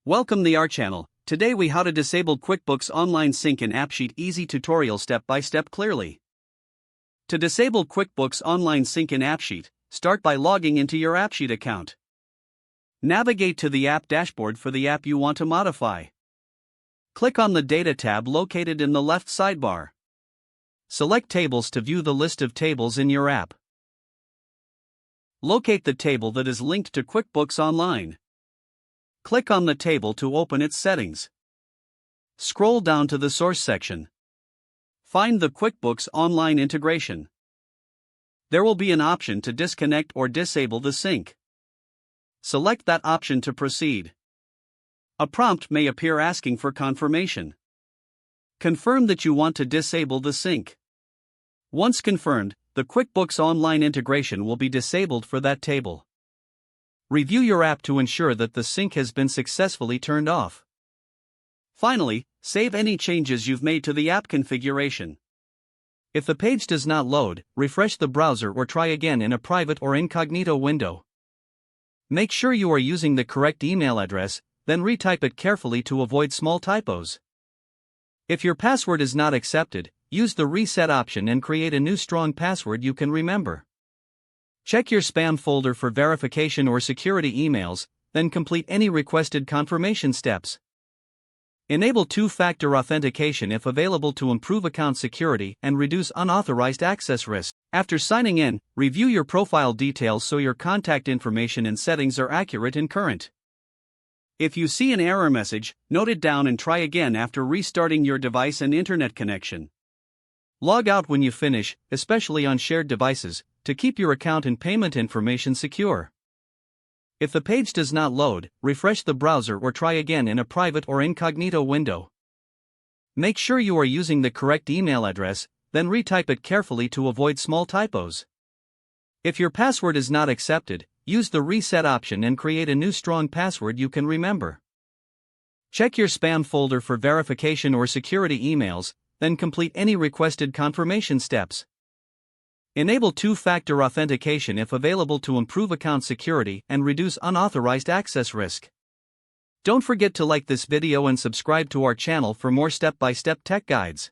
Welcome to our channel. Today we how to disable QuickBooks Online Sync in AppSheet easy tutorial step by step clearly. To disable QuickBooks Online Sync in AppSheet, start by logging into your AppSheet account. Navigate to the app dashboard for the app you want to modify. Click on the Data tab located in the left sidebar. Select Tables to view the list of tables in your app. Locate the table that is linked to QuickBooks Online. Click on the table to open its settings. Scroll down to the Source section. Find the QuickBooks Online integration. There will be an option to disconnect or disable the sync. Select that option to proceed. A prompt may appear asking for confirmation. Confirm that you want to disable the sync. Once confirmed, the QuickBooks Online integration will be disabled for that table. Review your app to ensure that the sync has been successfully turned off. Finally, save any changes you've made to the app configuration. If the page does not load, refresh the browser or try again in a private or incognito window. Make sure you are using the correct email address, then retype it carefully to avoid small typos. If your password is not accepted, use the reset option and create a new strong password you can remember. Check your spam folder for verification or security emails, then complete any requested confirmation steps. Enable two-factor authentication if available to improve account security and reduce unauthorized access risk. After signing in, review your profile details so your contact information and settings are accurate and current. If you see an error message, note it down and try again after restarting your device and internet connection. Log out when you finish, especially on shared devices, to keep your account and payment information secure. If the page does not load, refresh the browser or try again in a private or incognito window. Make sure you are using the correct email address, then retype it carefully to avoid small typos. If your password is not accepted, use the reset option and create a new strong password you can remember. Check your spam folder for verification or security emails, then complete any requested confirmation steps. Enable two-factor authentication if available to improve account security and reduce unauthorized access risk. Don't forget to like this video and subscribe to our channel for more step-by-step tech guides.